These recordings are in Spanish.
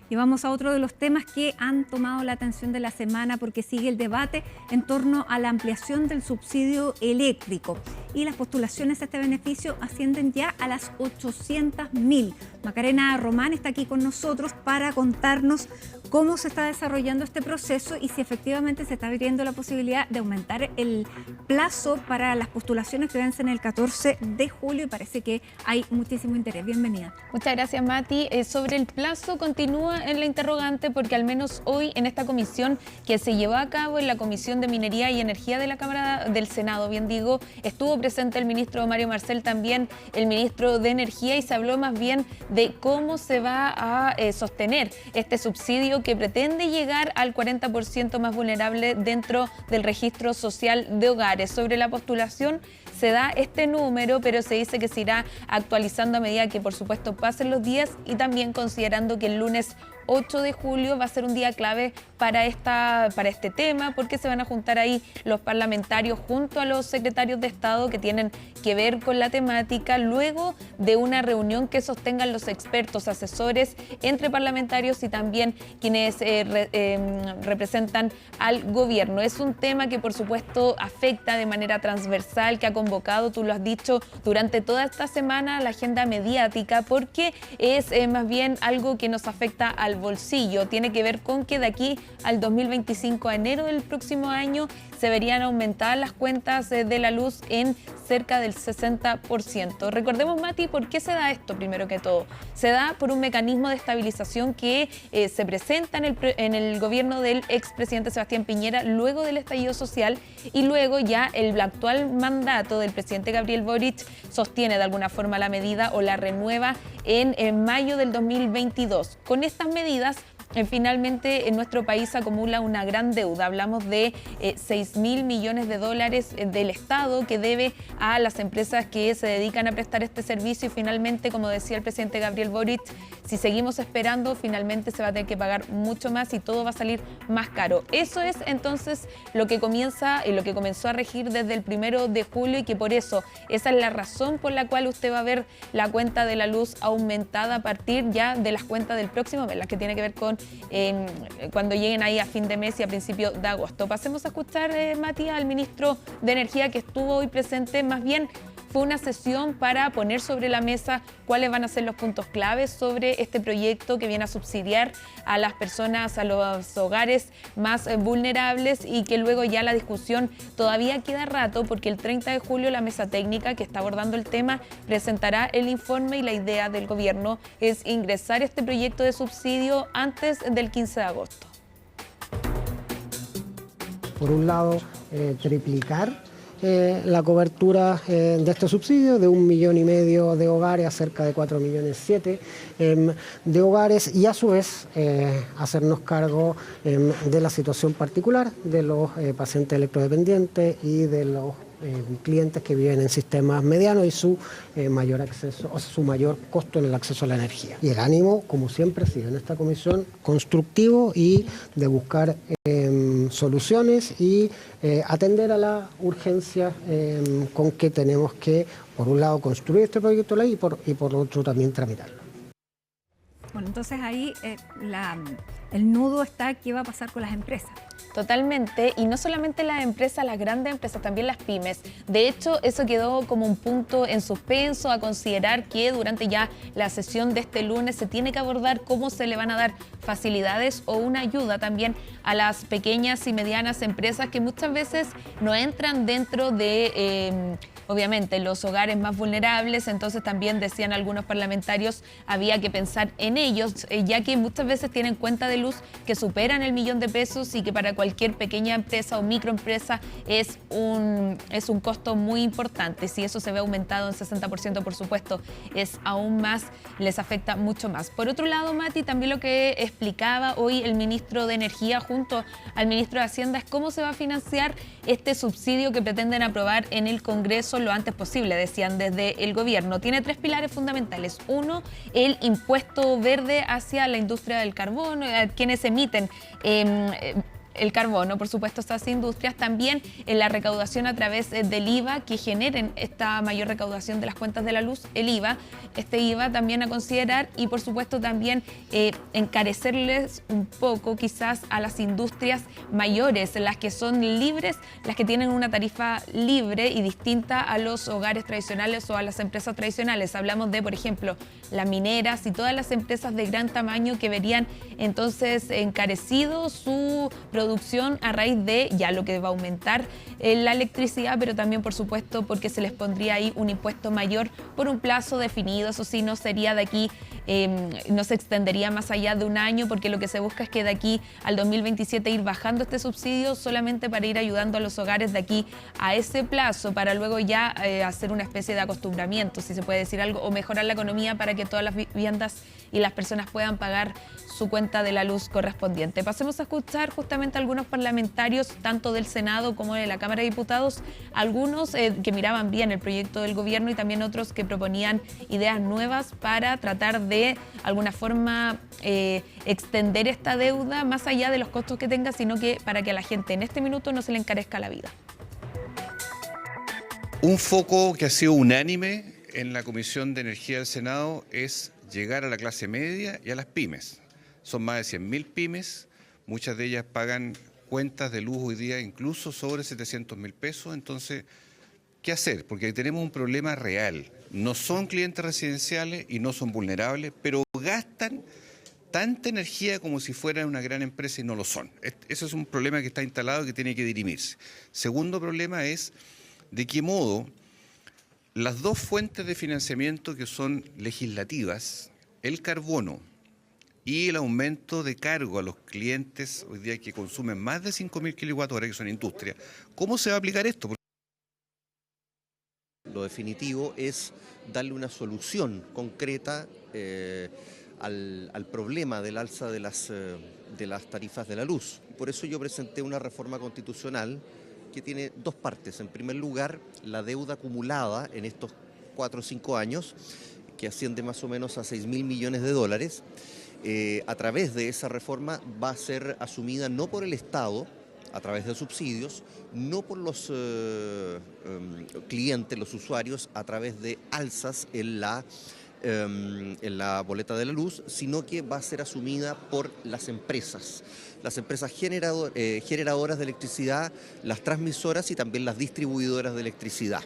Y vamos a otro de los temas que han tomado la atención de la semana porque sigue el debate en torno a la ampliación del subsidio eléctrico. Y las postulaciones a este beneficio ascienden ya a las 800.000. Macarena Román está aquí con nosotros para contarnos cómo se está desarrollando este proceso y si efectivamente se está abriendo la posibilidad de aumentar el plazo para las postulaciones que vencen el 14 de julio y parece que hay muchísimo interés. Bienvenida. Muchas gracias, Mati. Sobre el plazo continúa en la interrogante porque al menos hoy en esta comisión que se llevó a cabo en la Comisión de Minería y Energía de la Cámara del Senado, bien digo, estuvo presente el ministro Mario Marcel, también el ministro de Energía, y se habló más bien de cómo se va a sostener este subsidio que pretende llegar al 40% más vulnerable dentro del registro social de hogares. Sobre la postulación se da este número, pero se dice que se irá actualizando a medida que, por supuesto, pasen los días y también considerando que el lunes 8 de julio va a ser un día clave para este tema, porque se van a juntar ahí los parlamentarios junto a los secretarios de Estado que tienen que ver con la temática, luego de una reunión que sostengan los expertos, asesores entre parlamentarios y también quienes representan al gobierno. Es un tema que, por supuesto, afecta de manera transversal, que ha convocado, tú lo has dicho, durante toda esta semana la agenda mediática, porque es más bien algo que nos afecta al bolsillo. Tiene que ver con que de aquí al 2025, a enero del próximo año, se verían aumentar las cuentas de la luz en cerca del 60%. Recordemos, Mati, ¿por qué se da esto? Primero que todo, se da por un mecanismo de estabilización que se presenta en el gobierno del expresidente Sebastián Piñera luego del estallido social, y luego ya el actual mandato del presidente Gabriel Boric sostiene de alguna forma la medida o la renueva en mayo del 2022. Con estas medidas, finalmente nuestro país acumula una gran deuda. Hablamos de 6.000 millones de dólares del Estado que debe a las empresas que se dedican a prestar este servicio, y finalmente, como decía el presidente Gabriel Boric, si seguimos esperando, finalmente se va a tener que pagar mucho más y todo va a salir más caro. Eso es entonces lo que comenzó a regir desde el 1 de julio, y que por eso esa es la razón por la cual usted va a ver la cuenta de la luz aumentada a partir ya de las cuentas del próximo mes, las que tiene que ver con cuando lleguen ahí a fin de mes y a principio de agosto. Pasemos a escuchar, Matías, al ministro de Energía que estuvo hoy presente. Más bien fue una sesión para poner sobre la mesa cuáles van a ser los puntos claves sobre este proyecto que viene a subsidiar a las personas, a los hogares más vulnerables, y que luego ya la discusión todavía queda rato porque el 30 de julio la mesa técnica que está abordando el tema presentará el informe, y la idea del gobierno es ingresar este proyecto de subsidio antes del 15 de agosto. Por un lado, triplicar la cobertura de este subsidio de 1,5 millones de hogares a cerca de 4,7 millones de hogares, y a su vez hacernos cargo de la situación particular de los pacientes electrodependientes y de los clientes que viven en sistemas medianos y su mayor acceso, o sea, su mayor costo en el acceso a la energía. Y el ánimo, como siempre, sigue en esta comisión constructivo y de buscar soluciones y atender a la urgencia con que tenemos que, por un lado, construir este proyecto de ley y por otro también tramitarlo. Bueno, entonces ahí el nudo está qué va a pasar con las empresas. Totalmente, y no solamente las empresas, las grandes empresas, también las pymes. De hecho, eso quedó como un punto en suspenso a considerar, que durante ya la sesión de este lunes se tiene que abordar cómo se le van a dar facilidades o una ayuda también a las pequeñas y medianas empresas que muchas veces no entran dentro de obviamente los hogares más vulnerables. Entonces también decían algunos parlamentarios, había que pensar en ellos, ya que muchas veces tienen cuenta de luz que superan el 1.000.000 de pesos, y que para cualquier pequeña empresa o microempresa es un costo muy importante. Si eso se ve aumentado en 60%, por supuesto, es aún más, les afecta mucho más. Por otro lado, Mati, también lo que explicaba hoy el ministro de Energía junto al ministro de Hacienda es cómo se va a financiar este subsidio que pretenden aprobar en el Congreso lo antes posible, decían desde el gobierno. Tiene 3 pilares fundamentales. Uno, el impuesto verde hacia la industria del carbón, quienes emiten el carbono, por supuesto, estas industrias, también en la recaudación a través del IVA, que generen esta mayor recaudación de las cuentas de la luz, el IVA, este IVA también a considerar, y por supuesto también encarecerles un poco quizás a las industrias mayores, las que son libres, las que tienen una tarifa libre y distinta a los hogares tradicionales o a las empresas tradicionales. Hablamos de, por ejemplo, las mineras y todas las empresas de gran tamaño que verían entonces encarecido su producción a raíz de ya lo que va a aumentar la electricidad, pero también por supuesto porque se les pondría ahí un impuesto mayor por un plazo definido. Eso sí, no sería de aquí, no se extendería más allá de un año, porque lo que se busca es que de aquí al 2027 ir bajando este subsidio solamente para ir ayudando a los hogares de aquí a ese plazo, para luego ya hacer una especie de acostumbramiento, si se puede decir algo, o mejorar la economía para que todas las viviendas y las personas puedan pagar su cuenta de la luz correspondiente. Pasemos a escuchar justamente a algunos parlamentarios, tanto del Senado como de la Cámara de Diputados, algunos que miraban bien el proyecto del gobierno y también otros que proponían ideas nuevas para tratar de alguna forma extender esta deuda más allá de los costos que tenga, sino que para que a la gente en este minuto no se le encarezca la vida. Un foco que ha sido unánime en la Comisión de Energía del Senado es llegar a la clase media y a las pymes. Son más de 100.000 pymes, muchas de ellas pagan cuentas de luz hoy día incluso sobre 700.000 pesos. Entonces, ¿qué hacer? Porque tenemos un problema real. No son clientes residenciales y no son vulnerables, pero gastan tanta energía como si fueran una gran empresa y no lo son. Ese es un problema que está instalado y que tiene que dirimirse. Segundo problema es de qué modo las dos fuentes de financiamiento que son legislativas, el carbono y el aumento de cargo a los clientes hoy día que consumen más de 5.000 kWh, que son industria, ¿cómo se va a aplicar esto? Lo definitivo es darle una solución concreta al problema del alza de las tarifas de la luz. Por eso yo presenté una reforma constitucional que tiene dos partes. En primer lugar, la deuda acumulada en estos 4 o 5 años, que asciende más o menos a 6.000 millones de dólares, a través de esa reforma va a ser asumida no por el Estado, a través de subsidios, no por los clientes, los usuarios, a través de alzas en la boleta de la luz, sino que va a ser asumida por las empresas generadoras de electricidad, las transmisoras y también las distribuidoras de electricidad.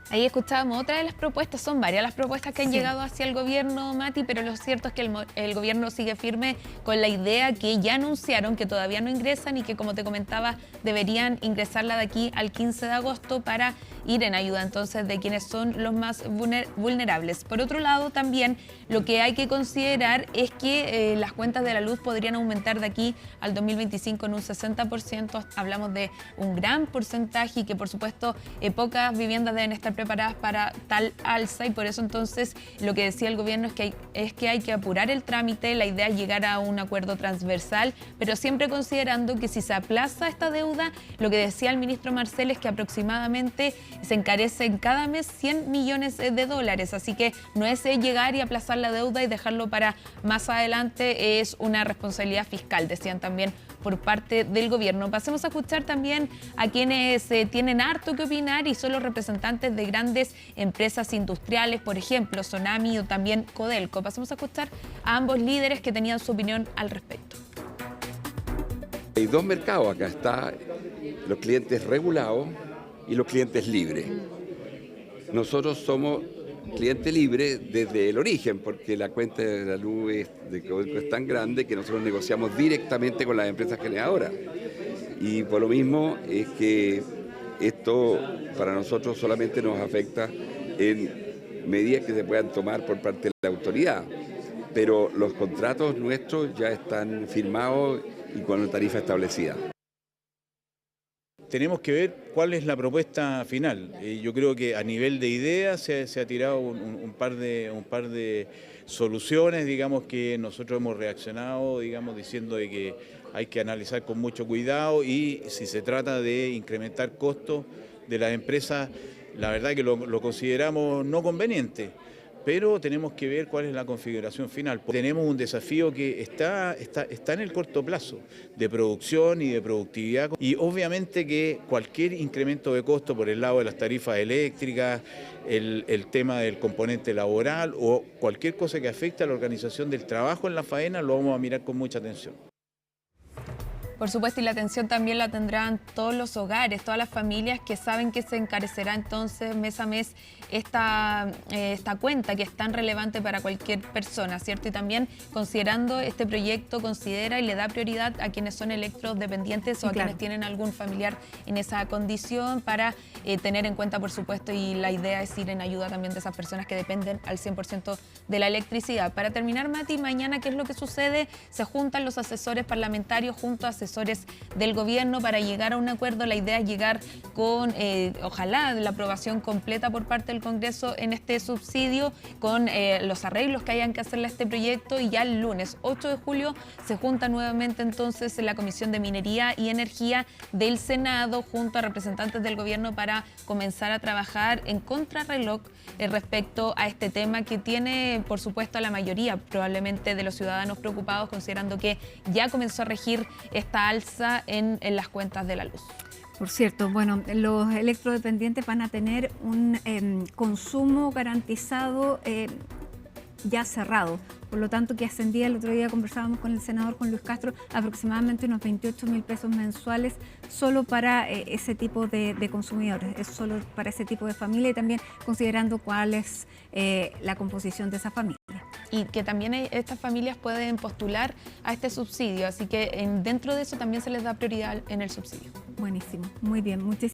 Ahí escuchábamos otra de las propuestas, son varias las propuestas que han llegado hacia el gobierno, Mati, pero lo cierto es que el gobierno sigue firme con la idea que ya anunciaron que todavía no ingresan y que, como te comentaba, deberían ingresarla de aquí al 15 de agosto para ir en ayuda entonces de quienes son los más vulnerables. Por otro lado, también lo que hay que considerar es que las cuentas de la luz podrían aumentar de aquí al 2025 en un 60%. Hablamos de un gran porcentaje y que, por supuesto, pocas viviendas deben estar preparadas para tal alza, y por eso entonces lo que decía el gobierno es que hay que apurar el trámite. La idea es llegar a un acuerdo transversal, pero siempre considerando que si se aplaza esta deuda, lo que decía el ministro Marcel es que aproximadamente se encarece en cada mes 100 millones de dólares, así que no es llegar y aplazar la deuda y dejarlo para más adelante, es una responsabilidad fiscal, decían también por parte del gobierno. Pasemos a escuchar también a quienes tienen harto que opinar y son los representantes de grandes empresas industriales, por ejemplo, Sonami o también Codelco. Pasemos a escuchar a ambos líderes que tenían su opinión al respecto. Hay dos mercados acá, está los clientes regulados y los clientes libres. Nosotros somos cliente libre desde el origen, porque la cuenta de la luz de Codelco es tan grande que nosotros negociamos directamente con las empresas generadoras. Y por lo mismo es que esto para nosotros solamente nos afecta en medidas que se puedan tomar por parte de la autoridad. Pero los contratos nuestros ya están firmados y con una tarifa establecida. Tenemos que ver cuál es la propuesta final. Yo creo que a nivel de ideas se ha tirado un par de soluciones, digamos, que nosotros hemos reaccionado, digamos, diciendo de que hay que analizar con mucho cuidado, y si se trata de incrementar costos de las empresas, la verdad que lo consideramos no conveniente, pero tenemos que ver cuál es la configuración final. Tenemos un desafío que está en el corto plazo, de producción y de productividad, y obviamente que cualquier incremento de costo por el lado de las tarifas eléctricas, el tema del componente laboral o cualquier cosa que afecte a la organización del trabajo en la faena, lo vamos a mirar con mucha atención. Por supuesto, y la atención también la tendrán todos los hogares, todas las familias que saben que se encarecerá entonces mes a mes esta cuenta que es tan relevante para cualquier persona, ¿cierto? Y también considerando este proyecto, considera y le da prioridad a quienes son electrodependientes o a quienes tienen algún familiar en esa condición para tener en cuenta, por supuesto, y la idea es ir en ayuda también de esas personas que dependen al 100% de la electricidad. Para terminar, Mati, mañana, ¿qué es lo que sucede? Se juntan los asesores parlamentarios junto a asesores del gobierno para llegar a un acuerdo. La idea es llegar con, ojalá, la aprobación completa por parte del Congreso en este subsidio, con los arreglos que hayan que hacerle a este proyecto, y ya el lunes 8 de julio se junta nuevamente entonces en la Comisión de Minería y Energía del Senado junto a representantes del gobierno para comenzar a trabajar en contrarreloj respecto a este tema que tiene, por supuesto, a la mayoría probablemente de los ciudadanos preocupados, considerando que ya comenzó a regir esta alza en las cuentas de la luz. Por cierto, bueno, los electrodependientes van a tener un consumo garantizado ya cerrado. Por lo tanto, que ascendía, el otro día conversábamos con el senador Juan Luis Castro, aproximadamente unos 28.000 pesos mensuales solo para ese tipo de consumidores, es solo para ese tipo de familia, y también considerando cuál es la composición de esa familia. Y que también estas familias pueden postular a este subsidio, así que dentro de eso también se les da prioridad en el subsidio. Buenísimo, muy bien, muchísimas